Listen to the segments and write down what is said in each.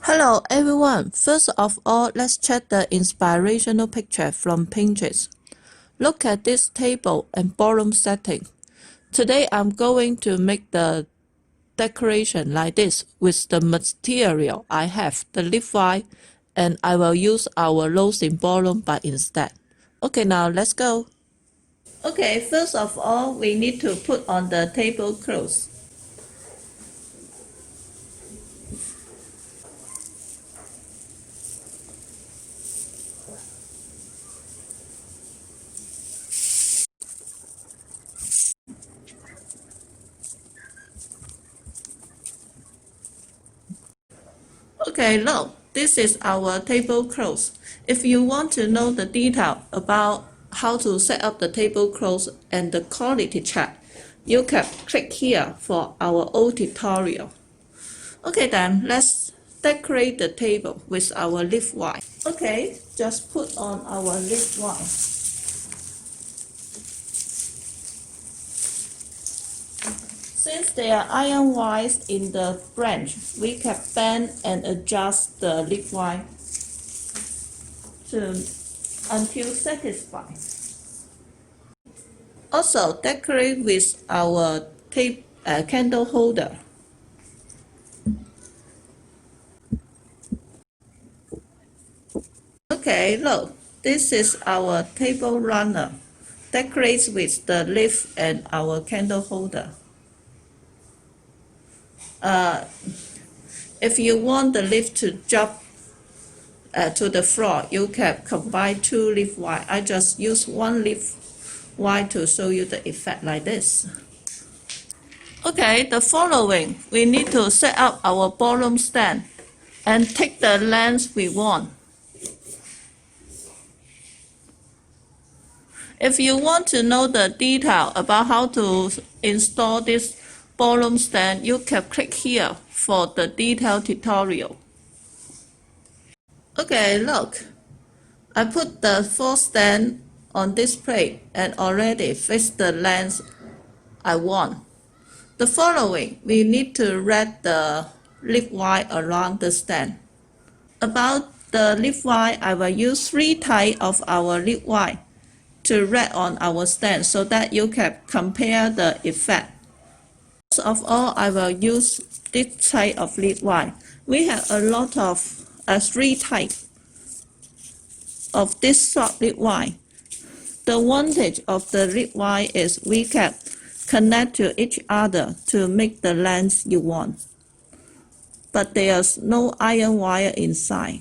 Hello everyone, first of all let's check the inspirational picture from Pinterest. Look at this table and ballroom setting. Today I'm going to make the decoration like this with the material I have, the leaf white, and I will use our rose in ballroom but instead. Okay, now let's go. Okay, first of all we need to put on the tablecloth. Okay, look, this is our tablecloth. If you want to know the detail about how to set up the tablecloth and the quality check, you can click here for our old tutorial. Okay then, let's decorate the table with our leaf white. Okay, just put on our leaf white. Since there are iron wires in the branch, we can bend and adjust the leaf wire until satisfied. Also, decorate with our candle holder. Okay, look, this is our table runner. Decorate with the leaf and our candle holder. If you want the leaf to drop to the floor, you can combine two leaf wire. I just use one leaf wire to show you the effect like this. Okay, the following, we need to set up our ballroom stand and take the length we want. If you want to know the detail about how to install this ballroom stand, you can click here for the detailed tutorial. Okay, look, I put the full stand on this plate and already fixed the length I want. The following, we need to wrap the leaf wire around the stand. About the leaf wire, I will use 3 types of our leaf wire to wrap on our stand so that you can compare the effect. First of all, I will use this type of leaf wire. We have a lot of 3 types of this short leaf wire. The advantage of the leaf wire is we can connect to each other to make the length you want. But there's no iron wire inside.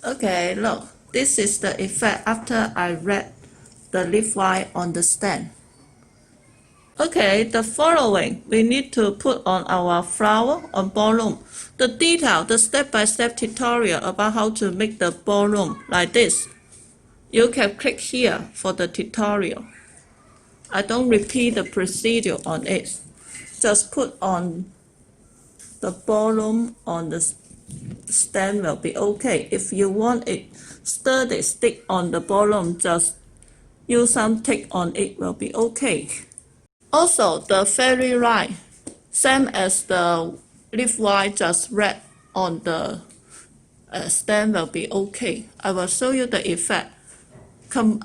Okay, look, this is the effect after I wrap the leaf wire on the stand. Okay, the following, we need to put on our flower on ballroom. The detail, the step-by-step tutorial about how to make the ballroom like this. You can click here for the tutorial. I don't repeat the procedure on it. Just put on the ballroom on the stand will be okay. If you want it sturdy stick on the ballroom, just use some tape on it will be okay. Also, the fairy light, same as the leaf wire, just wrap on the stand will be okay. I will show you the effect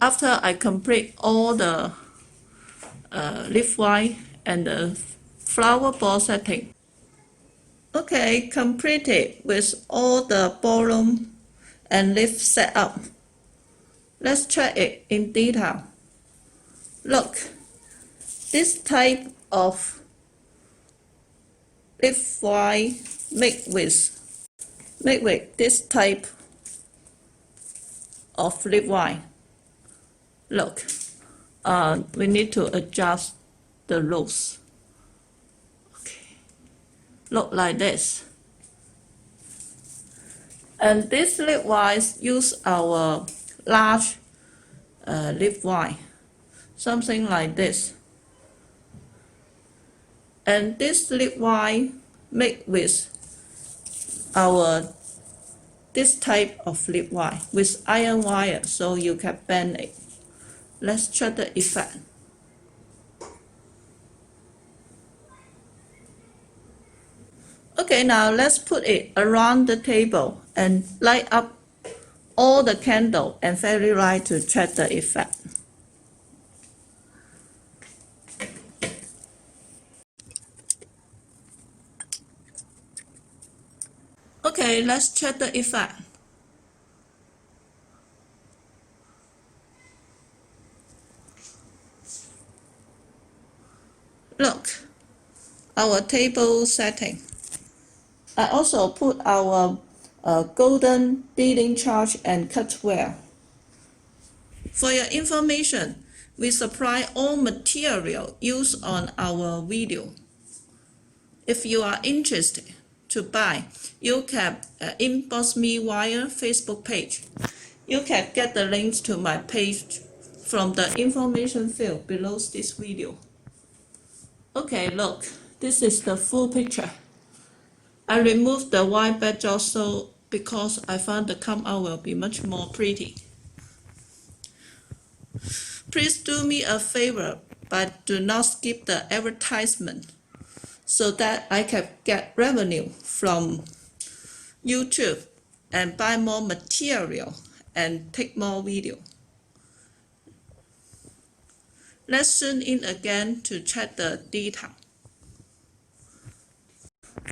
after I complete all the leaf wire and the flower ball setting. Okay, completed with all the ballroom and leaf set up. Let's check it in detail. Look, this type of leaf wire made with this type of leaf wire. Look, we need to adjust the loose. Look like this. And this leaf wire use our large leaf wire. something like this. And this leaf wire made with this type of leaf wire with iron wire, so you can bend it. Let's check the effect. Okay, now let's put it around the table and light up all the candle and fairy light to check the effect. Okay, let's check the effect. Look, our table setting. I also put our golden beading charge and cutware. For your information, we supply all material used on our video. If you are interested to buy, you can inbox me via Facebook page. You can get the links to my page from the information field below this video. Okay, look, this is the full picture. I removed the white backdrop so because I found the come out will be much more pretty. Please do me a favor, but do not skip the advertisement so that I can get revenue from YouTube and buy more material and take more video. Let's zoom in again to check the detail.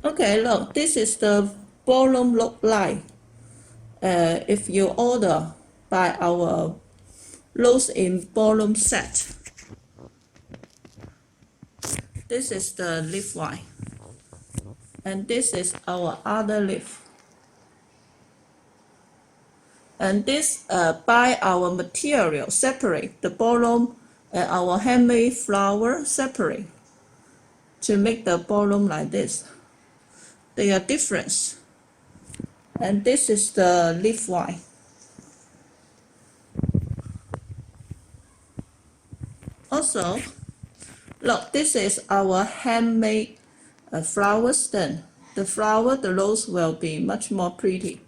Okay, look, this is the ballroom look like. If you order by our Rose in Ballroom set. This is the leaf wire. And this is our other leaf. And this by our material separate, the ballroom and our handmade flower separate to make the ballroom like this. They are different. And this is the leaf wire. Also, look, this is our handmade flower stand. The flower, the rose will be much more pretty.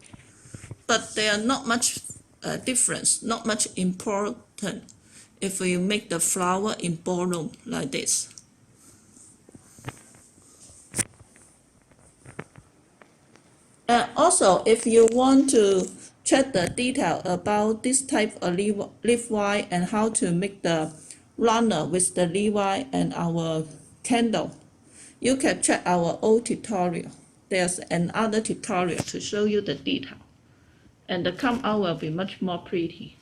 But they are not much difference, not much important if we make the flower in ballroom like this. And also, if you want to check the detail about this type of leaf wire and how to make the runner with the leaf wire and our candle, you can check our old tutorial. There's another tutorial to show you the detail. And the come out will be much more pretty.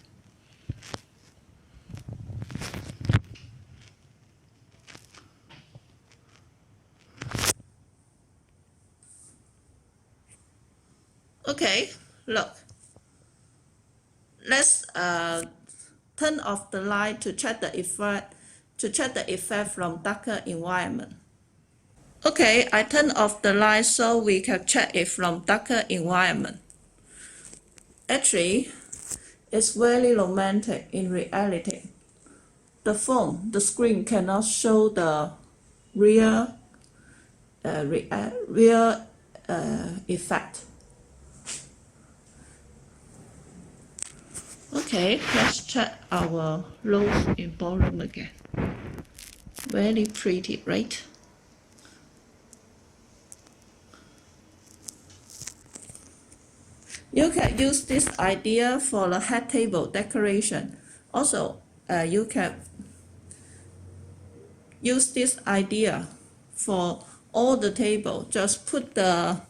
Okay, look. Let's turn off the light to check the effect from darker environment. Okay, I turn off the light so we can check it from darker environment. Actually, it's very romantic in reality. The phone, the screen cannot show the real effect. Okay, let's check our rose in ballroom again. Very pretty, right? You can use this idea for the head table decoration. Also, you can use this idea for all the table. Just put the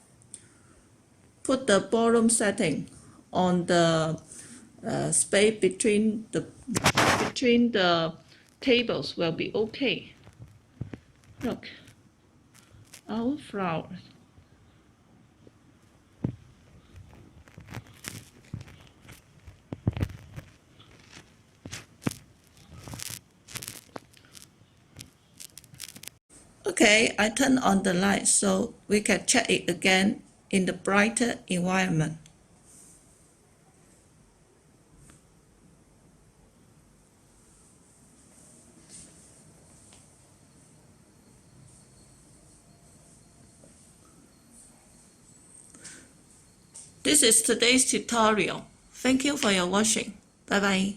ballroom setting on the space between the tables will be okay. Look, our flowers. Okay, I turn on the light so we can check it again in the brighter environment. This is today's tutorial. Thank you for your watching. Bye bye.